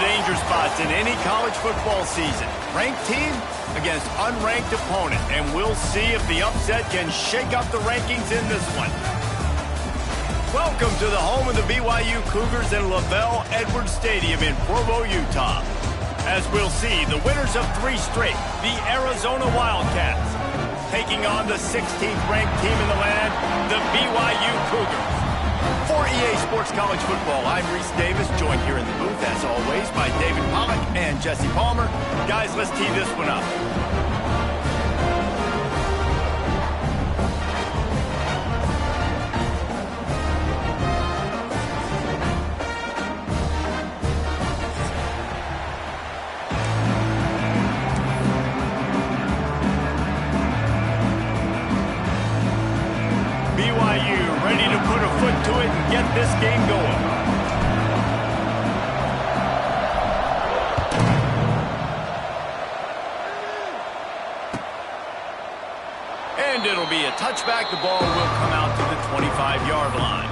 danger spots in any college football season. Ranked team against unranked opponent, and we'll see if the upset can shake up the rankings in this one. Welcome to the home of the BYU Cougars in LaVell Edwards Stadium in Provo, Utah. As we'll see, the winners of 3 straight, the Arizona Wildcats, taking on the 16th ranked team in the land, the BYU Cougars. For EA Sports College Football, I'm Reese Davis, joined here in the booth, as always, by David Pollack and Jesse Palmer. Guys, let's tee this one up. BYU ready to put a foot to it and get this game going. And it'll be a touchback. The ball will come out to the 25-yard line.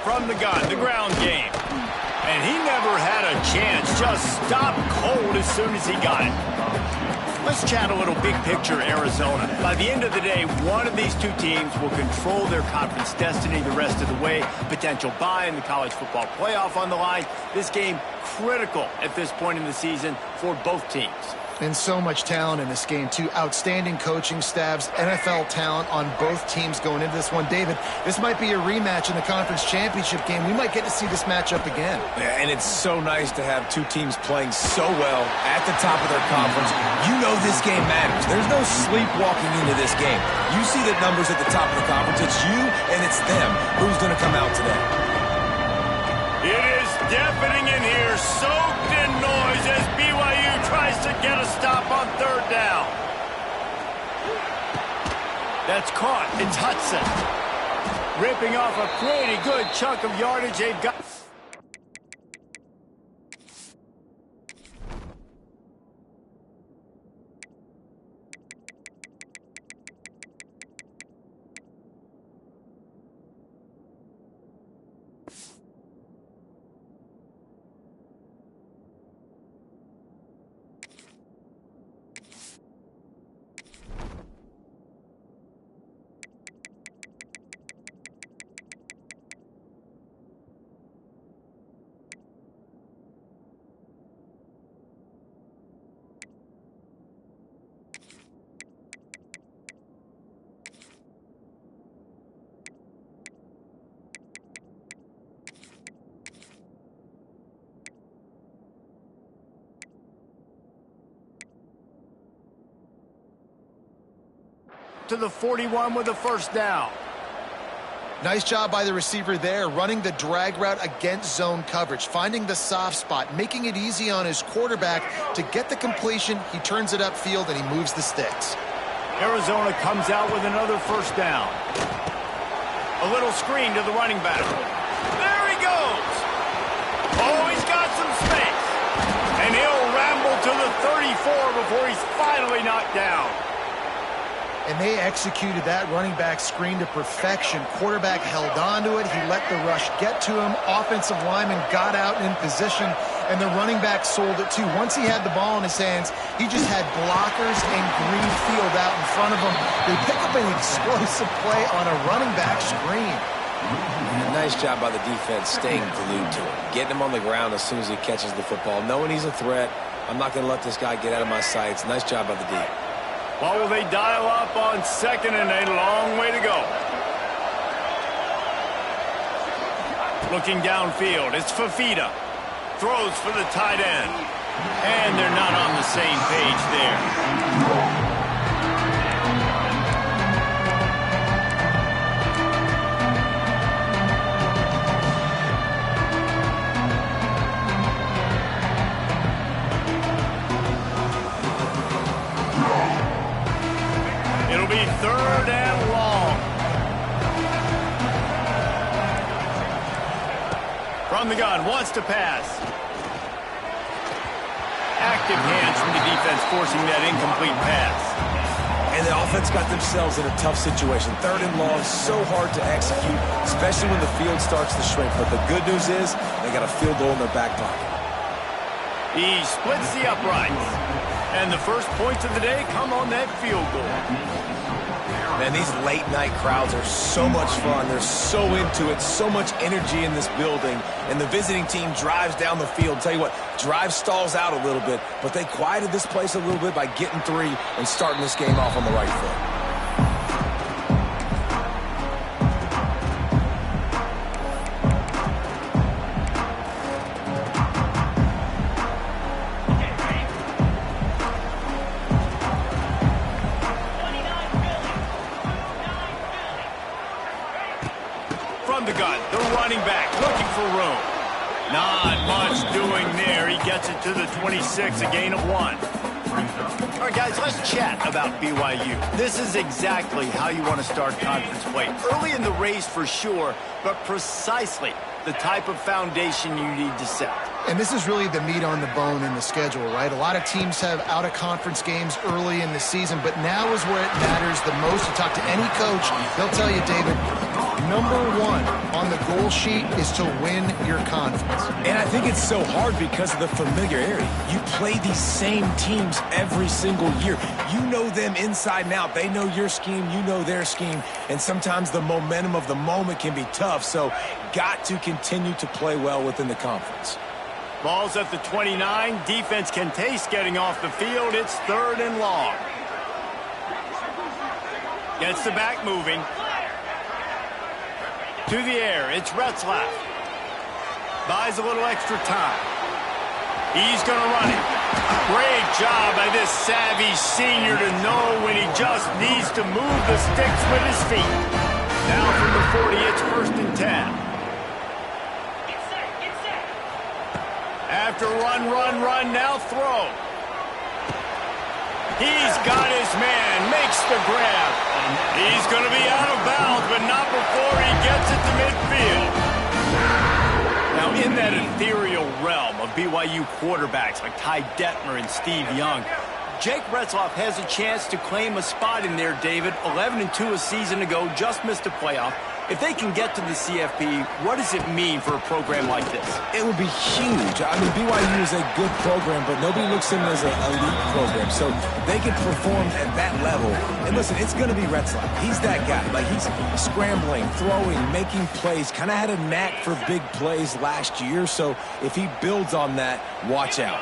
From the gun, the ground game. And he never had a chance, just stopped cold as soon as he got it. Let's chat a little big picture Arizona. By the end of the day, one of these two teams will control their conference destiny the rest of the way. Potential bye in the college football playoff on the line. This game critical at this point in the season for both teams. And so much talent in this game, too. Outstanding coaching staffs, NFL talent on both teams going into this one. David, this might be a rematch in the conference championship game. We might get to see this matchup again. Yeah, and it's so nice to have two teams playing so well at the top of their conference. You know this game matters. There's no sleepwalking into this game. You see the numbers at the top of the conference. It's you and it's them. Who's going to come out today? It is deafening in here, soaked in noise as BYU tries to get a stop on 3rd down. That's caught. It's Hudson. Ripping off a pretty good chunk of yardage. They've got... to the 41 with a 1st down. Nice job by the receiver there, running the drag route against zone coverage, finding the soft spot, making it easy on his quarterback to get the completion. He turns it upfield and he moves the sticks. Arizona comes out with another 1st down. A little screen to the running back. There he goes. Oh, he's got some space. And he'll ramble to the 34 before he's finally knocked down. And they executed that running back screen to perfection. Quarterback held on to it. He let the rush get to him. Offensive lineman got out in position, and the running back sold it too. Once he had the ball in his hands, he just had blockers and green field out in front of him. They pick up an explosive play on a running back screen. Nice job by the defense staying glued to him, getting him on the ground as soon as he catches the football, knowing he's a threat. I'm not going to let this guy get out of my sights. Nice job by the D. What will they dial up on 2nd and a long way to go? Looking downfield, it's Fafita. Throws for the tight end. And they're not on the same page there. It'll be 3rd and long. From the gun, wants to pass. Active hands from the defense forcing that incomplete pass. And the offense got themselves in a tough situation. 3rd and long, so hard to execute, especially when the field starts to shrink. But the good news is they got a field goal in their back pocket. He splits the uprights. And the first points of the day come on that field goal. Man, these late-night crowds are so much fun. They're so into it, so much energy in this building. And the visiting team drives down the field. Tell you what, drive stalls out a little bit, but they quieted this place a little bit by getting 3 and starting this game off on the right foot. From the gun, the running back looking for room. Not much doing there. He gets it to the 26, a gain of 1. All right, guys, let's chat about BYU. This is exactly how you want to start conference play. Early in the race for sure, but precisely the type of foundation you need to set. And this is really the meat on the bone in the schedule, right? A lot of teams have out-of-conference games early in the season, but now is where it matters the most. You talk to any coach, they'll tell you, David, number 1 on the goal sheet is to win your conference. And I think it's so hard because of the familiarity. You play these same teams every single year. You know them inside and out. They know your scheme, you know their scheme, and sometimes the momentum of the moment can be tough, so got to continue to play well within the conference. Ball's at the 29. Defense can taste getting off the field. It's 3rd and long. Gets the back moving. To the air, it's Retzlaff. Buys a little extra time. He's going to run it. Great job by this savvy senior to know when he just needs to move the sticks with his feet. Now from the 40, it's 1st and 10. After run, now throw. He's got his man, makes the grab. He's going to be out of bounds, but not before he gets it to midfield. Now, in that ethereal realm of BYU quarterbacks like Ty Detmer and Steve Young, Jake Retzlaff has a chance to claim a spot in there, David. 11-2 a season ago, just missed a playoff. If they can get to the CFP, what does it mean for a program like this? It would be huge. I mean, BYU is a good program, but nobody looks at them as an elite program. So they can perform at that level. And listen, it's going to be Retzlaff. He's that guy. Like, he's scrambling, throwing, making plays. Kind of had a knack for big plays last year. So if he builds on that, watch out.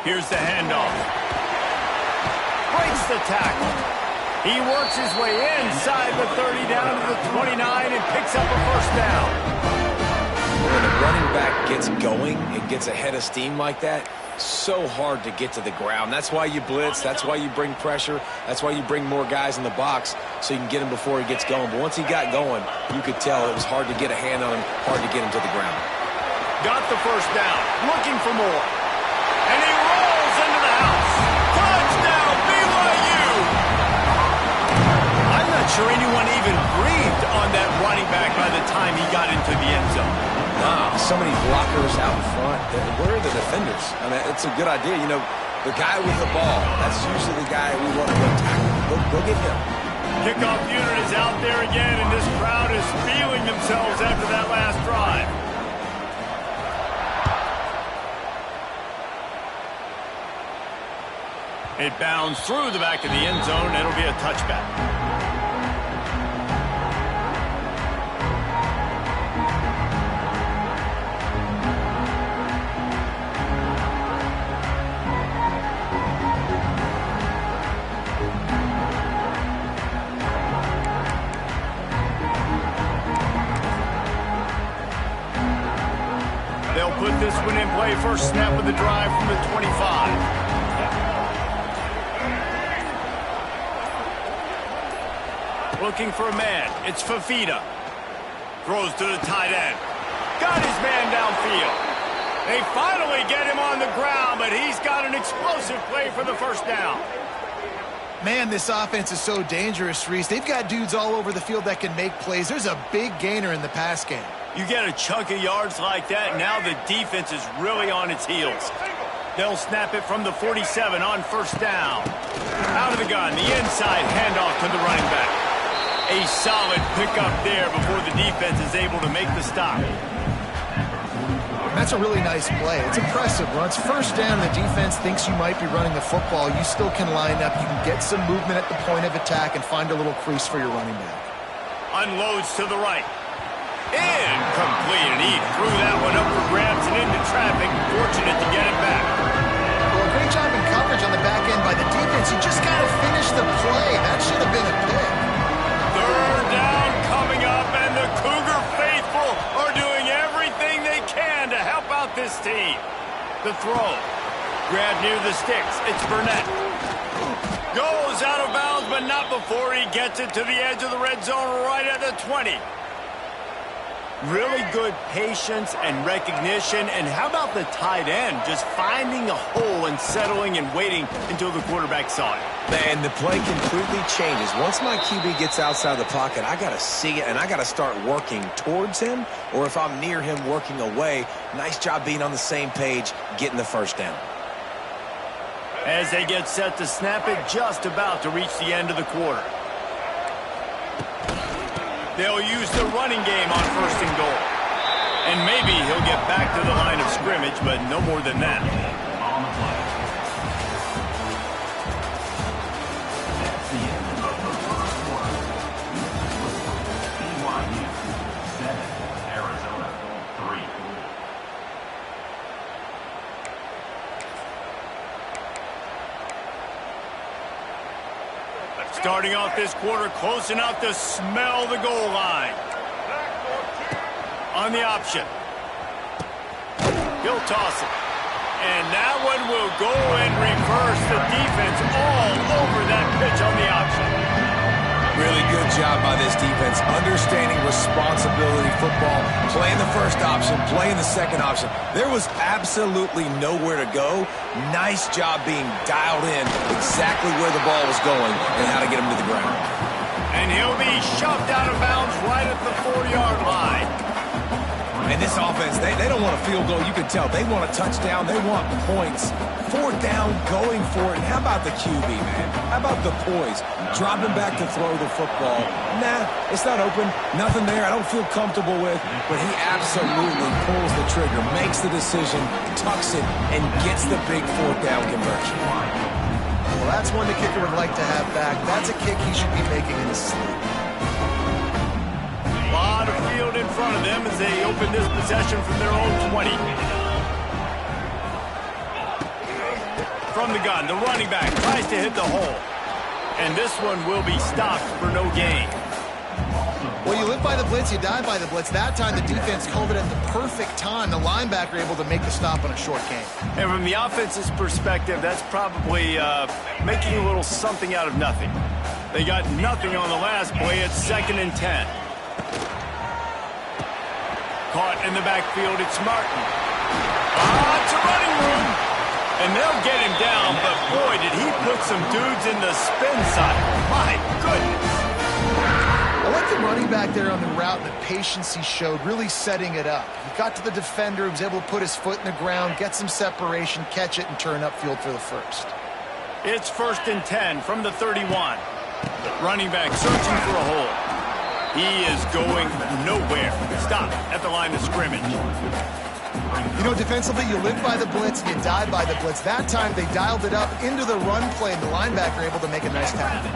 Here's the handoff. Breaks the tackle. He works his way inside the 30 down to the 29 and picks up a 1st down. When a running back gets going and gets ahead of steam like that, so hard to get to the ground. That's why you blitz. That's why you bring pressure. That's why you bring more guys in the box so you can get him before he gets going. But once he got going, you could tell it was hard to get a hand on him, hard to get him to the ground. Got the 1st down. Looking for more. And he rolls into the house. Touchdown, BYU! I'm not sure anyone even breathed on that running back by the time he got into the end zone. Nah, so many blockers out in front. Where are the defenders? I mean, it's a good idea. You know, the guy with the ball, that's usually the guy we want to go tackle. Go get him. Kickoff unit is out there again, and this crowd is feeling themselves after that last drive. It bounds through the back of the end zone, and it'll be a touchback. They'll put this one in play. First snap of the drive from the 25. Looking for a man. It's Fafita. Throws to the tight end. Got his man downfield. They finally get him on the ground, but he's got an explosive play for the 1st down. Man, this offense is so dangerous, Reese. They've got dudes all over the field that can make plays. There's a big gainer in the pass game. You get a chunk of yards like that, now the defense is really on its heels. They'll snap it from the 47 on first down. Out of the gun, the inside handoff to the running back. A solid pickup there before the defense is able to make the stop. That's a really nice play. It's impressive. Once first down, the defense thinks you might be running the football. You still can line up. You can get some movement at the point of attack and find a little crease for your running back. Unloads to the right. Incomplete, and he threw that one up for grabs and into traffic. Fortunate to get it back. Well, a great job in coverage on the back end by the defense. You just got to finish the play. That should have been a pick. Third down coming up, and the Cougar faithful are doing everything they can to help out this team. The throw. Grab near the sticks. It's Burnett. Goes out of bounds, but not before he gets it to the edge of the red zone right at the 20. Really good patience and recognition. And how about the tight end just finding a hole and settling and waiting until the quarterback saw it? Man, the play completely changes. Once my QB gets outside the pocket, I got to see it, and I got to start working towards him, or if I'm near him, working away. Nice job being on the same page, getting the first down. As they get set to snap it, just about to reach the end of the quarter. They'll use the running game on first and goal. And maybe he'll get back to the line of scrimmage, but no more than that. On the play. That's the end of the first quarter. BYU 7, Arizona 3. Starting off this quarter close enough to smell the goal line. On the option. He'll toss it. And that one will go and reverse the defense all over that pitch on the option. Really good job by this defense, understanding responsibility football, playing the first option, playing the second option. There was absolutely nowhere to go. Nice job being dialed in exactly where the ball was going and how to get him to the ground. And he'll be shoved out of bounds right at the 4-yard line. And this offense, they don't want a field goal. You can tell they want a touchdown. They want points. Fourth down, going for it. And how about the QB, man? How about the poise? Dropping back to throw the football. Nah, it's not open. Nothing there I don't feel comfortable with. But he absolutely pulls the trigger, makes the decision, tucks it, and gets the big fourth down conversion. Well, that's one the kicker would like to have back. That's a kick he should be making in his sleep. A lot of field in front of them as they open this possession from their own 20. From the gun, the running back tries to hit the hole. And this one will be stopped for no gain. Well, you live by the blitz, you die by the blitz. That time the defense called it at the perfect time. The linebacker able to make the stop on a short gain. And from the offense's perspective, that's probably making a little something out of nothing. They got nothing on the last play. It's 2nd and 10. Caught in the backfield, it's Martin. It's a running room. And they'll get him down, but boy, did he put some dudes in the spin cycle. My goodness. I like the running back there on the route and the patience he showed, really setting it up. He got to the defender, he was able to put his foot in the ground, get some separation, catch it, and turn upfield for the first. It's 1st and 10 from the 31. Running back searching for a hole. He is going nowhere. Stop at the line of scrimmage. You know, defensively, you live by the blitz, you die by the blitz. That time, they dialed it up into the run play, and the linebacker able to make a nice tackle.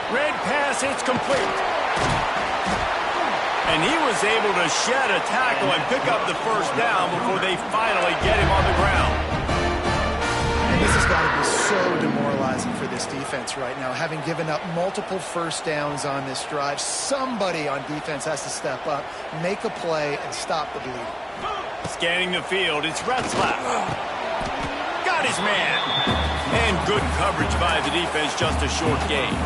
Red pass, it's complete. And he was able to shed a tackle and pick up the first down before they finally get him on the ground. And this has got to be so demoralizing for this defense right now. Having given up multiple first downs on this drive, somebody on defense has to step up, make a play, and stop the bleeding. Scanning the field, it's Retzlaff. Got his man. And good coverage by the defense, just a short gain.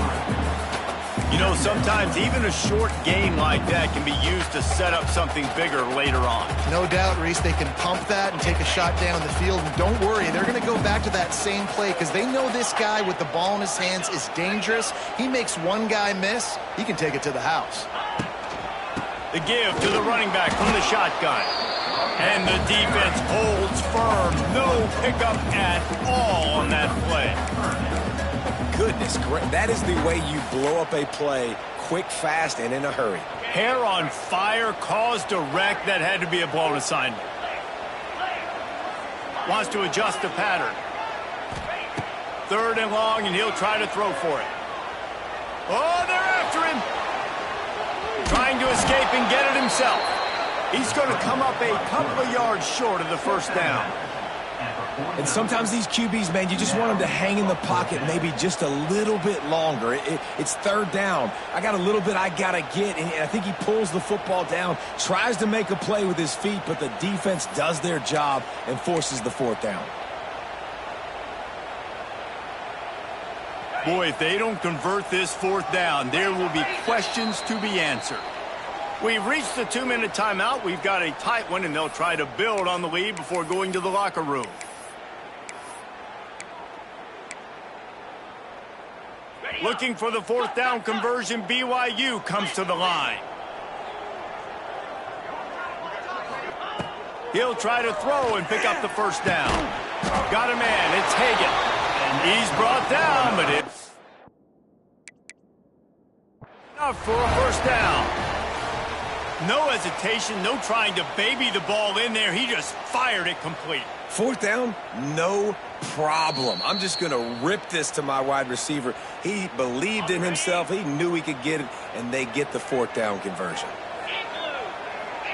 You know, sometimes even a short gain like that can be used to set up something bigger later on. No doubt, Reese, they can pump that and take a shot down the field. And don't worry, they're going to go back to that same play because they know this guy with the ball in his hands is dangerous. He makes one guy miss, he can take it to the house. The give to the running back from the shotgun. And the defense holds firm. No pickup at all on that play. Goodness, that is the way you blow up a play quick, fast, and in a hurry. Hair on fire, caused a wreck. That had to be a blown assignment. Wants to adjust the pattern. 3rd and long, and he'll try to throw for it. Oh, they're after him. Trying to escape and get it himself. He's going to come up a couple of yards short of the first down. And sometimes these QBs, man, you just want them to hang in the pocket maybe just a little bit longer. It's 3rd down. I got a little bit I got to get, and I think he pulls the football down, tries to make a play with his feet, but the defense does their job and forces the 4th down. Boy, if they don't convert this 4th down, there will be questions to be answered. We've reached the 2-minute timeout. We've got a tight one, and they'll try to build on the lead before going to the locker room. Looking for the 4th down conversion. BYU comes to the line. He'll try to throw and pick up the 1st down. Got a man. It's Hagan. And he's brought down, but it's enough for a 1st down. No hesitation, no trying to baby the ball in there. He just fired it complete. 4th down, no problem. I'm just going to rip this to my wide receiver. He believed in himself. He knew he could get it, and they get the 4th down conversion.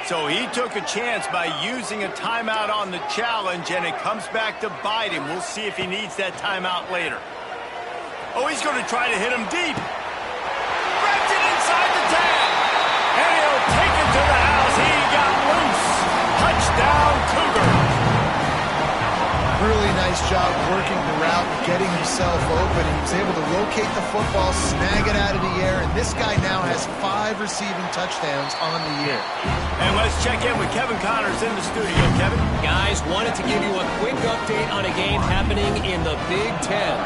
So he took a chance by using a timeout on the challenge, and it comes back to bite him. We'll see if he needs that timeout later. Oh, he's going to try to hit him deep. Wrapped it inside the tag. And he'll take it to the house. He got loose. Touchdown, Cougar. Really nice job working the route, getting himself open. He was able to locate the football, snag it out of the air, and this guy now has 5 receiving touchdowns on the year. And let's check in with Kevin Connors in the studio. Kevin? Guys, wanted to give you a quick update on a game happening in the Big Ten.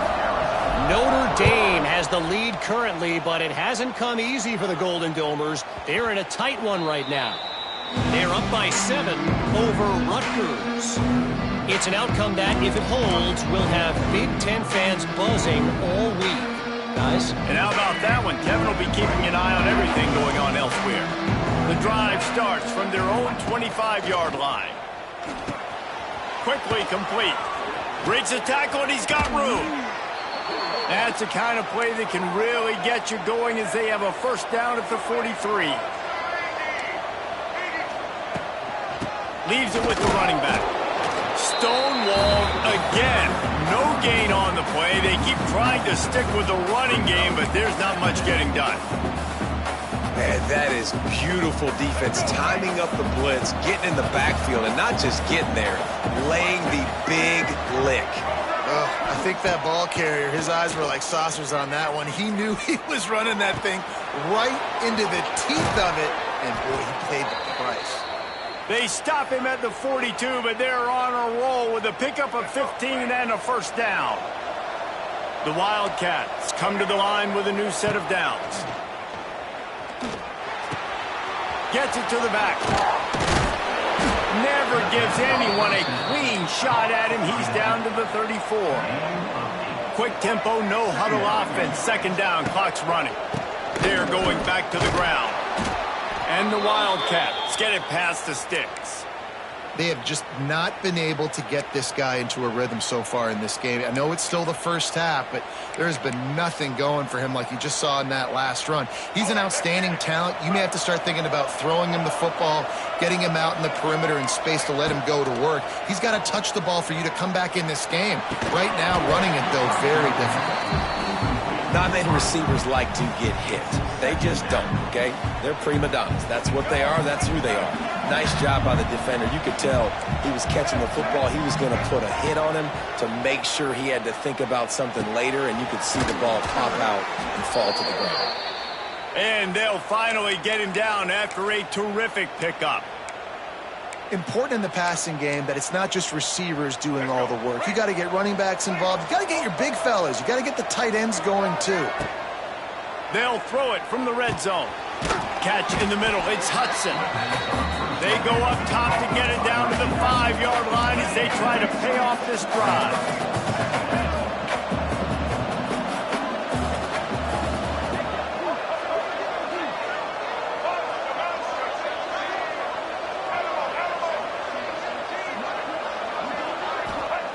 Notre Dame has the lead currently, but it hasn't come easy for the Golden Domers. They're in a tight one right now. They're up by 7 over Rutgers. It's an outcome that, if it holds, will have Big Ten fans buzzing all week. Guys? And how about that one? Kevin will be keeping an eye on everything going on elsewhere. The drive starts from their own 25-yard line. Quickly complete. Breaks a tackle, and he's got room. That's the kind of play that can really get you going as they have a 1st down at the 43. Leaves it with the running back. Stonewalled again. No gain on the play. They keep trying to stick with the running game, but there's not much getting done. Man, that is beautiful defense. Timing up the blitz, getting in the backfield, and not just getting there, laying the big lick. I think that ball carrier, his eyes were like saucers on that one. He knew he was running that thing right into the teeth of it, and boy, he paid the price. They stop him at the 42, but they're on a roll with a pickup of 15 and a 1st down. The Wildcats come to the line with a new set of downs. Gets it to the back. Never gives anyone a clean shot at him. He's down to the 34. Quick tempo, no huddle offense. 2nd down, clock's running. They're going back to the ground. And the Wildcats get it past the sticks. They have just not been able to get this guy into a rhythm so far in this game. I know it's still the first half, but there has been nothing going for him like you just saw in that last run. He's an outstanding talent. You may have to start thinking about throwing him the football, getting him out in the perimeter in space to let him go to work. He's got to touch the ball for you to come back in this game. Right now, running it, though, very difficult. Not many receivers like to get hit. They just don't, okay? They're prima donnas. That's what they are. That's who they are. Nice job by the defender. You could tell he was catching the football. He was going to put a hit on him to make sure he had to think about something later, and you could see the ball pop out and fall to the ground. And they'll finally get him down after a terrific pickup. Important in the passing game that it's not just receivers doing all the work. You got to get running backs involved. You got to get your big fellas. You got to get the tight ends going too. They'll throw it from the red zone. Catch in the middle. It's Hudson. They go up top to get it down to the 5-yard line as they try to pay off this drive.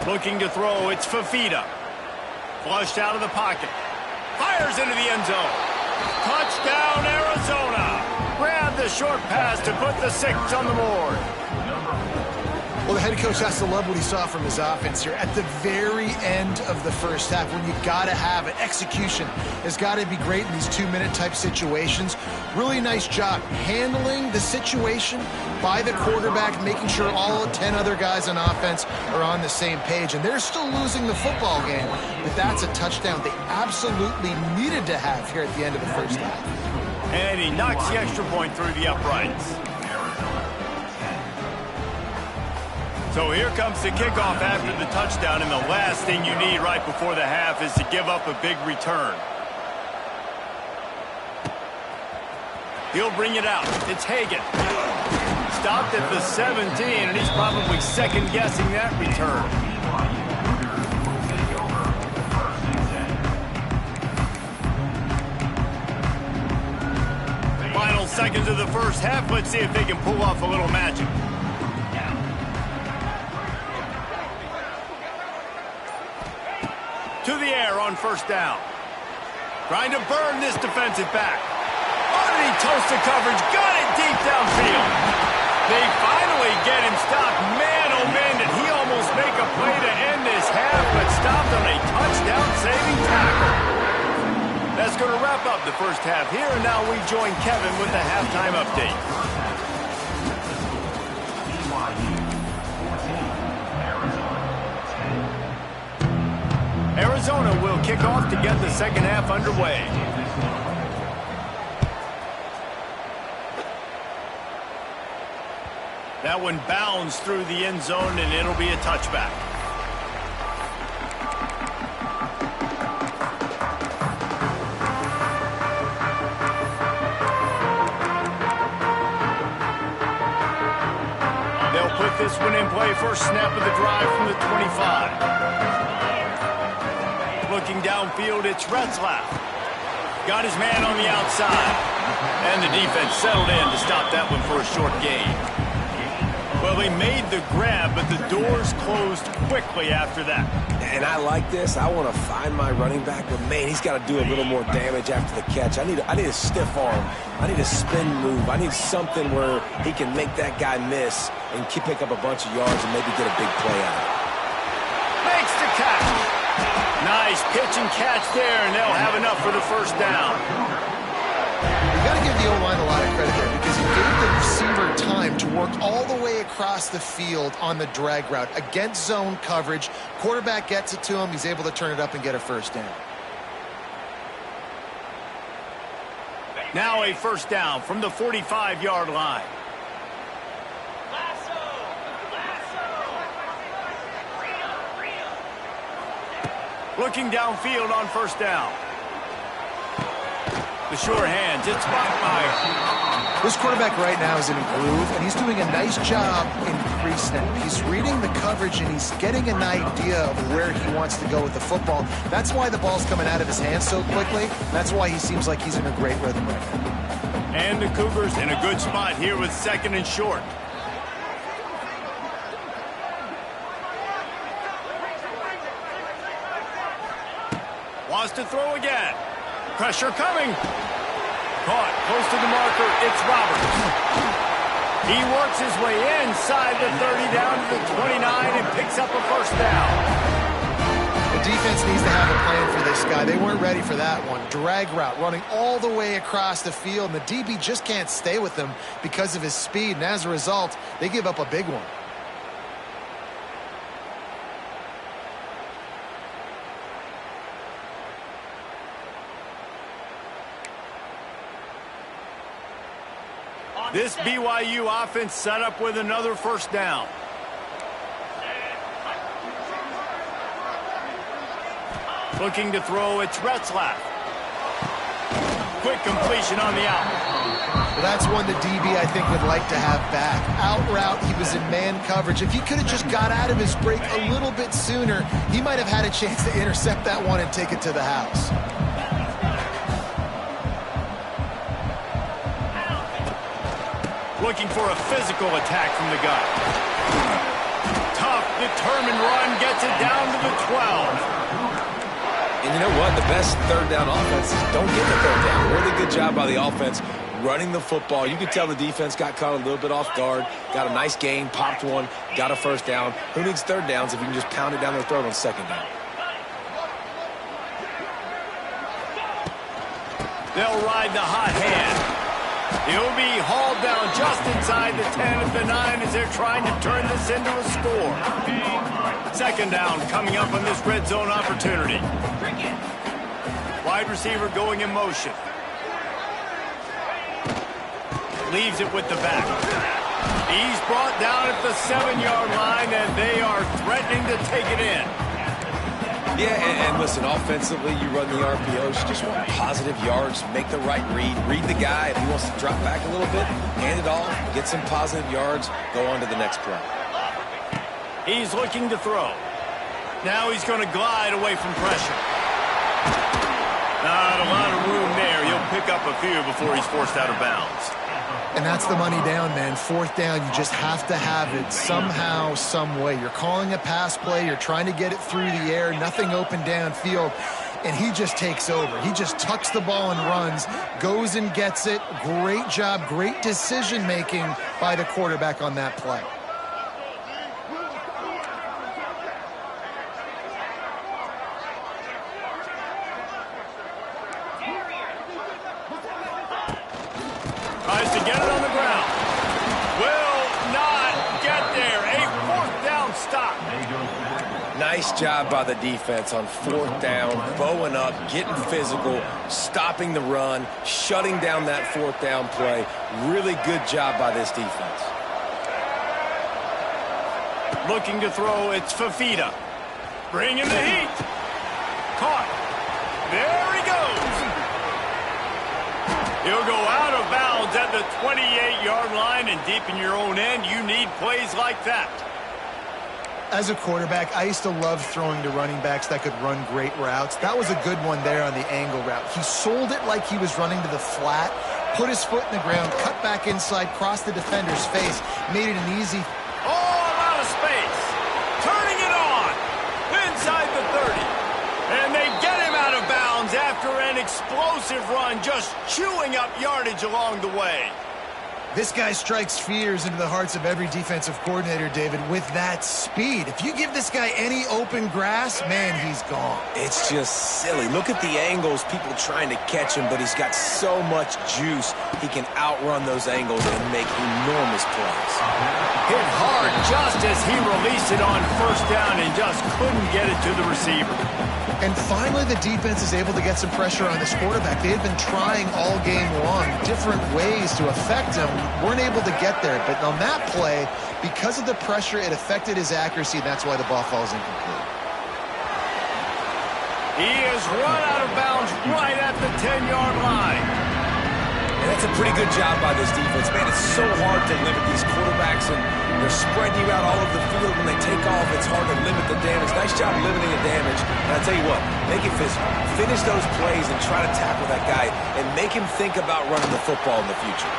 Looking to throw, it's Fafita. Flushed out of the pocket. Fires into the end zone. Touchdown, Arizona. Grab the short pass to put the 6 on the board. Well, the head coach has to love what he saw from his offense here. At the very end of the first half, when you got to have it, execution has got to be great in these 2-minute type situations. Really nice job handling the situation by the quarterback, making sure all 10 other guys on offense are on the same page. And they're still losing the football game, but that's a touchdown they absolutely needed to have here at the end of the first half. And he knocks the extra point through the uprights. So here comes the kickoff after the touchdown, and the last thing you need right before the half is to give up a big return. He'll bring it out. It's Hagan. Stopped at the 17, and he's probably second-guessing that return. Final seconds of the first half. Let's see if they can pull off a little magic. To the air on first down. Trying to burn this defensive back. Underneath toasted coverage. Got it deep downfield. They finally get him stopped. Man, oh man, did he almost make a play to end this half, but stopped on a touchdown-saving tackle. That's going to wrap up the first half here, and now we join Kevin with the halftime update. Arizona will kick off to get the second half underway. That one bounds through the end zone, and it'll be a touchback. They'll put this one in play. First snap of the drive from the 25. Looking downfield, it's Retzlaff. Got his man on the outside. And the defense settled in to stop that one for a short gain. Well, they made the grab, but the doors closed quickly after that. And I like this. I want to find my running back, but man, he's got to do a little more damage after the catch. I need a stiff arm. I need a spin move. I need something where he can make that guy miss and pick up a bunch of yards and maybe get a big play out. Makes the catch. Nice pitch and catch there, and they'll have enough for the first down. You got to give the O-line a lot of credit there because he gave the receiver time to work all the way across the field on the drag route against zone coverage. Quarterback gets it to him. He's able to turn it up and get a first down. Now a first down from the 45-yard line. Looking downfield on first down. The sure hands, it's Bachmeier. This quarterback right now is in a groove, and he's doing a nice job in pre-snap. He's reading the coverage, and he's getting an idea of where he wants to go with the football. That's why the ball's coming out of his hands so quickly. That's why he seems like he's in a great rhythm right now. And the Cougars in a good spot here with second and short. Wants to throw again. Pressure coming. Caught close to the marker. It's Roberts. He works his way inside the 30 down to the 29 and picks up a first down. The defense needs to have a plan for this guy. They weren't ready for that one. Drag route running all the way across the field, and the DB just can't stay with him because of his speed, and as a result, they give up a big one. This BYU offense set up with another first down. Looking to throw, it's Retzlaff. Quick completion on the out. Well, that's one the DB, I think, would like to have back. Out route, he was in man coverage. If he could have just got out of his break a little bit sooner, he might have had a chance to intercept that one and take it to the house. Looking for a physical attack from the gut. Tough, determined run gets it down to the 12. And you know what? The best third down offense is don't get the third down. Really good job by the offense running the football. You could tell the defense got caught a little bit off guard, got a nice gain, popped one, got a first down. Who needs third downs if you can just pound it down their throat on second down? They'll ride the hot hand. He'll be hauled down just inside the 10 at the 9 as they're trying to turn this into a score. Second down coming up on this red zone opportunity. Wide receiver going in motion. Leaves it with the back. He's brought down at the 7-yard line, and they are threatening to take it in. Yeah, and listen, offensively, you run the RPOs. You just want positive yards, make the right read the guy. If he wants to drop back a little bit, hand it off, get some positive yards, go on to the next play. He's looking to throw. Now he's going to glide away from pressure. Not a lot of room there. He'll pick up a few before he's forced out of bounds. And that's the money down, man. Fourth down, you just have to have it somehow, some way. You're calling a pass play. You're trying to get it through the air. Nothing open downfield. And he just takes over. He just tucks the ball and runs, goes and gets it. Great job, great decision-making by the quarterback on that play. Tries to get it on the ground. Will not get there. A fourth down stop. Nice job by the defense on fourth down, bowing up, getting physical, stopping the run, shutting down that fourth down play. Really good job by this defense. Looking to throw, it's Fafita. Bringing the heat. Caught. There he goes. He'll go out of bounds at the 28-yard line, and deep in your own end, you need plays like that. As a quarterback, I used to love throwing to running backs that could run great routes. That was a good one there on the angle route. He sold it like he was running to the flat, put his foot in the ground, cut back inside, crossed the defender's face, made it an easy. All out of space. Turning it on. Inside the 30. And they get him out of bounds after an explosive run, just chewing up yardage along the way. This guy strikes fears into the hearts of every defensive coordinator, David, with that speed. If you give this guy any open grass, man, he's gone. It's just silly. Look at the angles, people trying to catch him, but he's got so much juice. He can outrun those angles and make enormous plays. Hit hard just as he released it on first down and just couldn't get it to the receiver. And finally, the defense is able to get some pressure on this quarterback. They had been trying all game long different ways to affect him. Weren't able to get there. But on that play, because of the pressure, it affected his accuracy, and that's why the ball falls incomplete. He is run out of bounds right at the 10-yard line. And that's a pretty good job by this defense. Man, it's so hard to limit these quarterbacks, and they're spreading you out all over the field. When they take off, it's hard to limit the damage. Nice job limiting the damage. And I tell you what, make it physical. Finish those plays and try to tackle that guy and make him think about running the football in the future.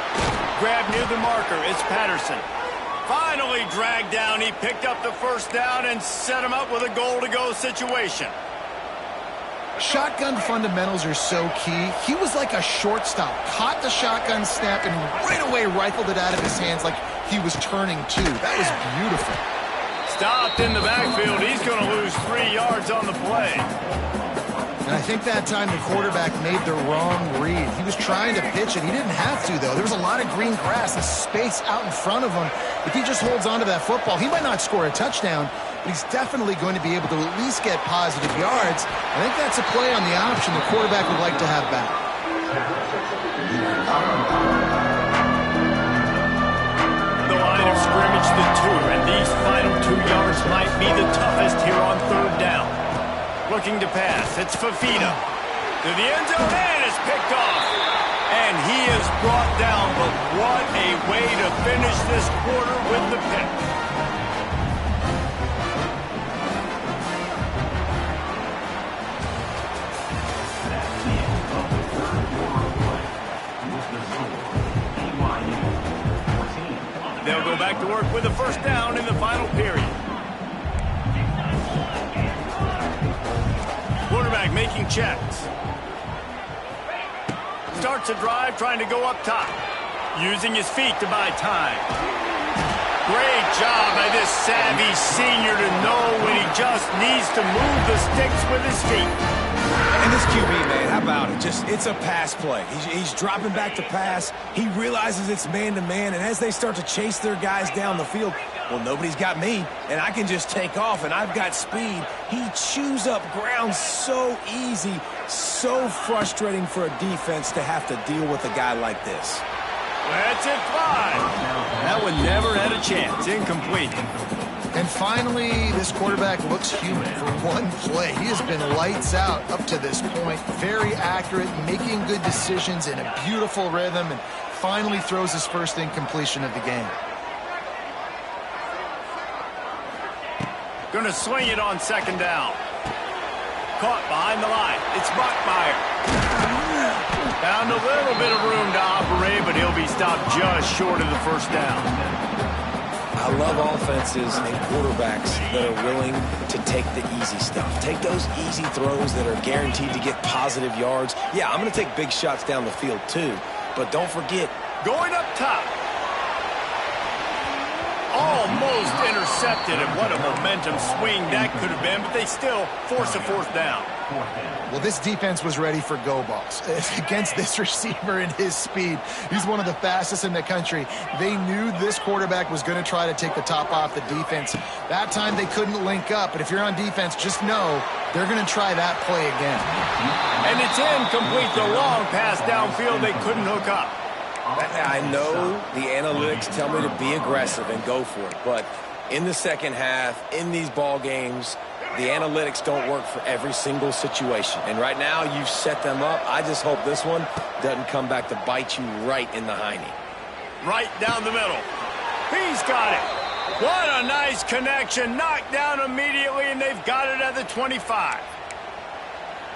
Grab near the marker. It's Patterson. Finally dragged down. He picked up the first down and set him up with a goal-to-go situation. Shotgun fundamentals are so key. He was like a shortstop. Caught the shotgun snap and right away rifled it out of his hands like he was turning two. That was beautiful. Stopped in the backfield. He's going to lose 3 yards on the play. And I think that time the quarterback made the wrong read. He was trying to pitch it. He didn't have to, though. There was a lot of green grass and space out in front of him. If he just holds on to that football, he might not score a touchdown, but he's definitely going to be able to at least get positive yards. I think that's a play on the option the quarterback would like to have back. line of scrimmage to 2, and these final 2 yards might be the toughest here on 3rd down. Looking to pass, it's Fafita. To the end zone, and it's picked off. And he is brought down, but what a way to finish this quarter with the pick. They'll go back to work with a 1st down in the final period. Quarterback making checks. Starts a drive trying to go up top. Using his feet to buy time. Great job by this savvy senior to know when he just needs to move the sticks with his feet. And this QB, man, how about it? It's a pass play. He's dropping back to pass. He realizes it's man-to-man, and as they start to chase their guys down the field, well, nobody's got me, and I can just take off, and I've got speed. He chews up ground so easy, so frustrating for a defense to have to deal with a guy like this. That's it, 5. That one never had a chance. Incomplete. And finally, this quarterback looks human for one play. He has been lights out up to this point. Very accurate, making good decisions in a beautiful rhythm, and finally throws his first incompletion of the game. Going to swing it on 2nd down. Caught behind the line. It's Buckmeyer. Found a little bit of room to operate, but he'll be stopped just short of the 1st down. I love offenses and quarterbacks that are willing to take the easy stuff. Take those easy throws that are guaranteed to get positive yards. Yeah, I'm going to take big shots down the field too, but don't forget. Going up top. Almost intercepted, and what a momentum swing that could have been, but they still force a 4th down. Well, this defense was ready for go balls. Against this receiver and his speed, he's one of the fastest in the country. They knew this quarterback was going to try to take the top off the defense. That time they couldn't link up, but if you're on defense, just know they're going to try that play again. And it's incomplete. The long pass downfield, they couldn't hook up. I know the analytics tell me to be aggressive and go for it, but in the second half, in these ball games, the analytics don't work for every single situation. And right now, you've set them up. I just hope this one doesn't come back to bite you right in the hiney. Right down the middle. He's got it. What a nice connection. Knocked down immediately, and they've got it at the 25.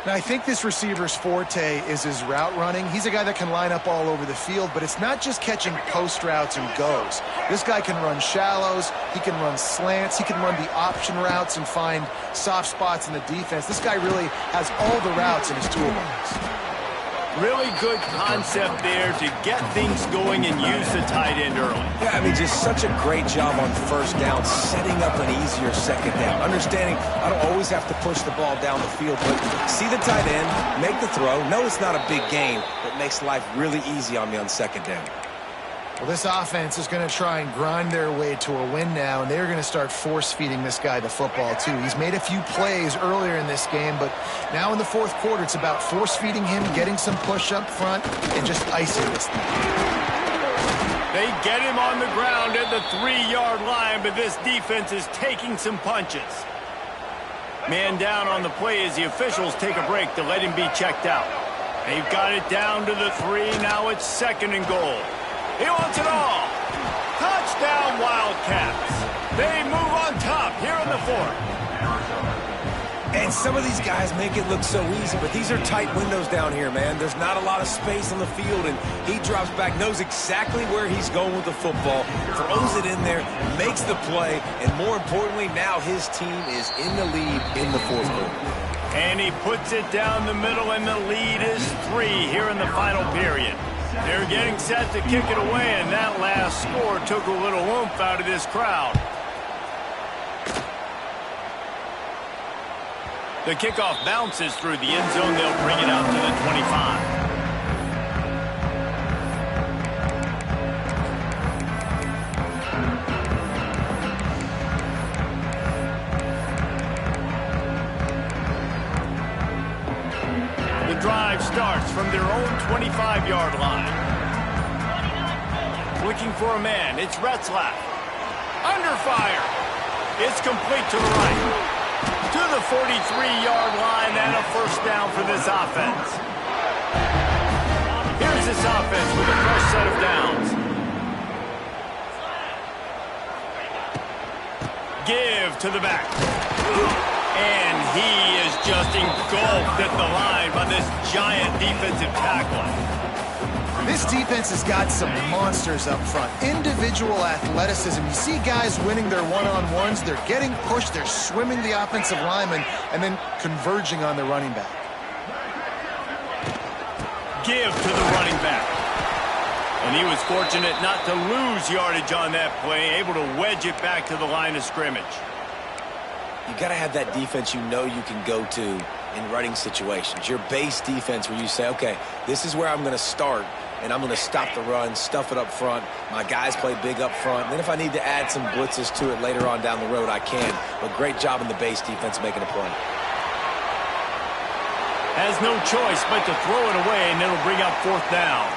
Now, I think this receiver's forte is his route running. He's a guy that can line up all over the field, but it's not just catching post routes and goes. This guy can run shallows, he can run slants, he can run the option routes and find soft spots in the defense. This guy really has all the routes in his toolbox. Really good concept there to get things going and use the tight end early. Yeah, I mean, just such a great job on 1st down, setting up an easier 2nd down. Understanding I don't always have to push the ball down the field, but see the tight end, make the throw. No, it's not a big gain, but makes life really easy on me on 2nd down. Well, this offense is going to try and grind their way to a win now, and they're going to start force-feeding this guy the football, too. He's made a few plays earlier in this game, but now in the 4th quarter, it's about force-feeding him, getting some push up front, and just icing this thing. They get him on the ground at the 3-yard line, but this defense is taking some punches. Man down on the play as the officials take a break to let him be checked out. They've got it down to the 3. Now it's 2nd and goal. He wants it all. Touchdown, Wildcats. They move on top here in the 4th. And some of these guys make it look so easy, but these are tight windows down here, man. There's not a lot of space on the field, and he drops back, knows exactly where he's going with the football, throws it in there, makes the play, and more importantly, now his team is in the lead in the 4th quarter. And he puts it down the middle, and the lead is 3 here in the final period. They're getting set to kick it away, and that last score took a little oomph out of this crowd. The kickoff bounces through the end zone. They'll bring it out to the 25. The drive starts from their own 25-yard line. Looking for a man, it's Retzlaff. Under fire. It's complete to the right. To the 43-yard line and a first down for this offense. Here's this offense with a fresh set of downs. Give to the back. And he is just engulfed at the line by this giant defensive tackle. This defense has got some monsters up front. Individual athleticism. You see guys winning their one-on-ones. They're getting pushed. They're swimming the offensive lineman and then converging on the running back. Give to the running back. And he was fortunate not to lose yardage on that play, able to wedge it back to the line of scrimmage. You got to have that defense you know you can go to in running situations. Your base defense where you say, okay, this is where I'm going to start, and I'm going to stop the run, stuff it up front. My guys play big up front. And then if I need to add some blitzes to it later on down the road, I can. But great job in the base defense making a play. Has no choice but to throw it away, and it'll bring up fourth down.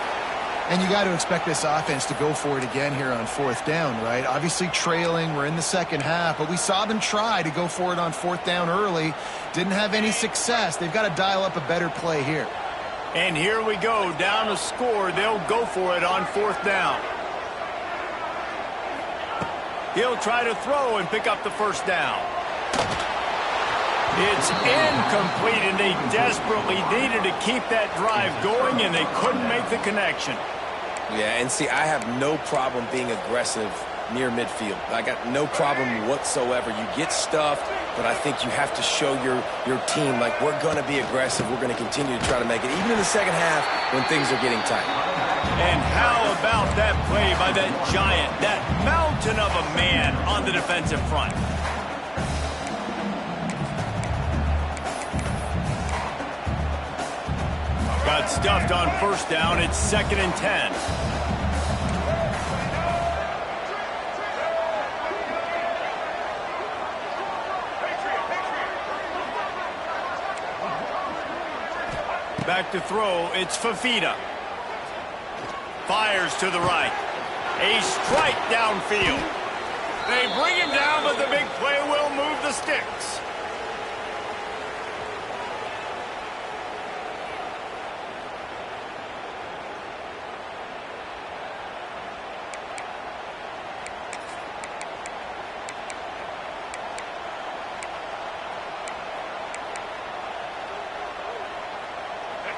And you got to expect this offense to go for it again here on fourth down, right? Obviously trailing, we're in the second half, but we saw them try to go for it on fourth down early. Didn't have any success. They've got to dial up a better play here. And here we go, down a score. They'll go for it on fourth down. He'll try to throw and pick up the first down. It's incomplete, and they desperately needed to keep that drive going, and they couldn't make the connection. Yeah, and see, I have no problem being aggressive near midfield. I got no problem whatsoever. You get stuffed, but I think you have to show your team, like, we're going to be aggressive. We're going to continue to try to make it, even in the second half when things are getting tight. And how about that play by that giant, that mountain of a man on the defensive front? Got stuffed on first down. It's 2nd and 10. Back to throw. It's Fafita. Fires to the right. A strike downfield. They bring him down, but the big play will move the sticks.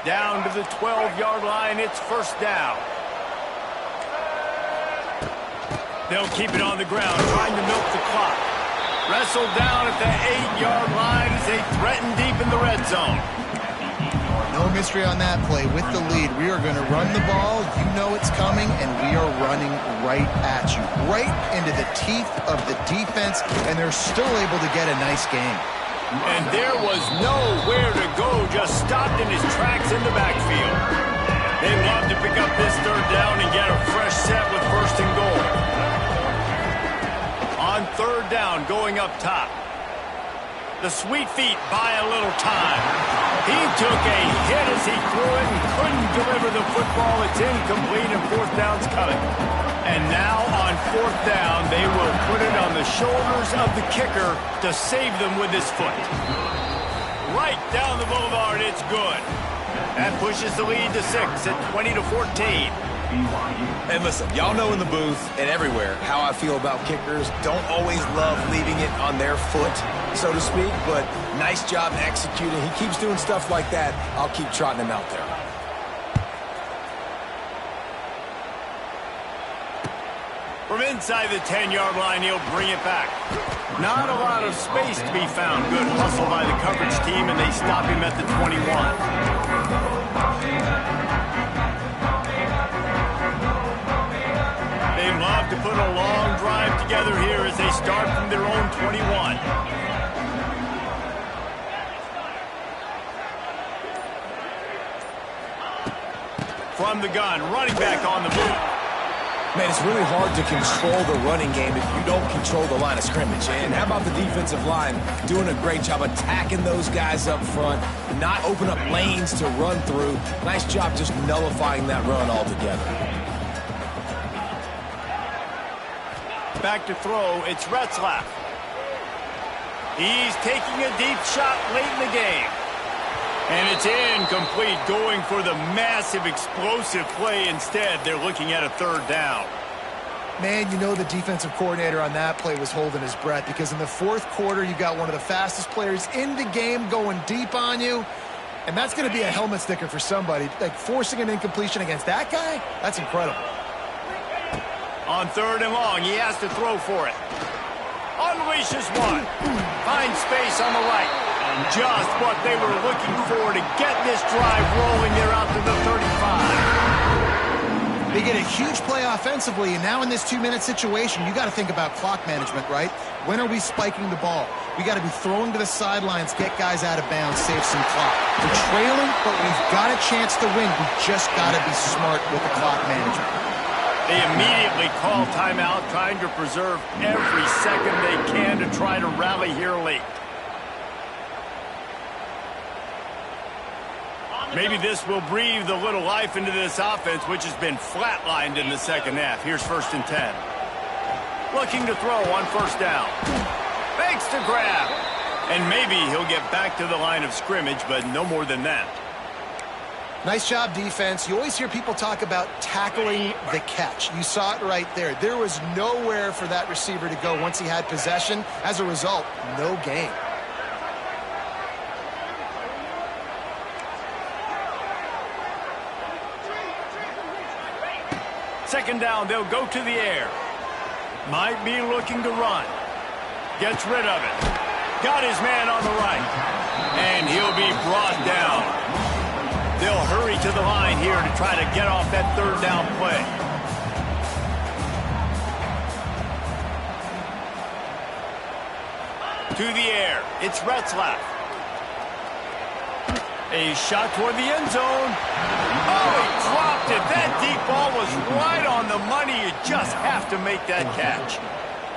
Down to the 12-yard line, it's first down. They'll keep it on the ground, trying to milk the clock. Wrestled down at the 8-yard line as they threaten deep in the red zone. No mystery on that play. With the lead, we are going to run the ball. You know it's coming, and we are running right at you. Right into the teeth of the defense, and they're still able to get a nice game. And there was nowhere to go, just stopped in his tracks in the backfield. They love to pick up this third down and get a fresh set with first and goal. On third down, going up top. The sweet feet buy a little time. He took a hit as he threw it and couldn't deliver the football. It's incomplete and fourth down's coming. And now on fourth down, they will put it on the shoulders of the kicker to save them with his foot. Right down the boulevard, it's good. That pushes the lead to 6 at 20-14. And listen, y'all know in the booth and everywhere how I feel about kickers. Don't always love leaving it on their foot, so to speak, but nice job executing. He keeps doing stuff like that. I'll keep trotting him out there. From inside the 10-yard line, he'll bring it back. Not a lot of space to be found. Good hustle by the coverage team, and they stop him at the 21. They love to put a long drive together here as they start from their own 21. From the gun, running back on the move. Man, it's really hard to control the running game if you don't control the line of scrimmage. And how about the defensive line doing a great job attacking those guys up front, not open up lanes to run through. Nice job just nullifying that run altogether. Back to throw, it's Retzlaff. He's taking a deep shot late in the game. And it's incomplete, going for the massive explosive play instead. They're looking at a third down. Man, you know the defensive coordinator on that play was holding his breath, because in the fourth quarter, you got one of the fastest players in the game going deep on you. And that's going to be a helmet sticker for somebody. Like, forcing an incompletion against that guy, that's incredible. On third and long, he has to throw for it. Unleashes one. Finds space on the right. Just what they were looking for to get this drive rolling. They're out to the 35. They get a huge play offensively, and now in this 2-minute situation, you got to think about clock management, right? When are we spiking the ball? We got to be throwing to the sidelines, get guys out of bounds, save some clock. We're trailing, but we've got a chance to win. We just got to be smart with the clock management. They immediately call timeout, trying to preserve every second they can to try to rally here late. Maybe this will breathe a little life into this offense, which has been flatlined in the second half. Here's 1st and 10. Looking to throw on first down. Fakes to grab. And maybe he'll get back to the line of scrimmage, but no more than that. Nice job, defense. You always hear people talk about tackling the catch. You saw it right there. There was nowhere for that receiver to go once he had possession. As a result, no gain. Second down, they'll go to the air. Might be looking to run. Gets rid of it. Got his man on the right. And he'll be brought down. They'll hurry to the line here to try to get off that third down play. To the air, it's Retzlaff. A shot toward the end zone. Oh, he dropped it. That deep ball was right on the money. You just have to make that catch.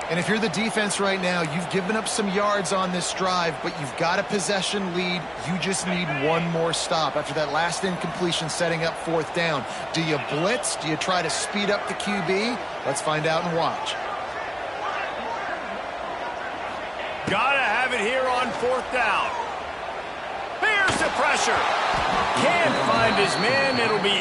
And if you're the defense right now, you've given up some yards on this drive, but you've got a possession lead. You just need one more stop after that last incompletion setting up fourth down. Do you blitz? Do you try to speed up the QB? Let's find out and watch. Gotta have it here on fourth down. Here's the pressure. Can't find his man. It'll be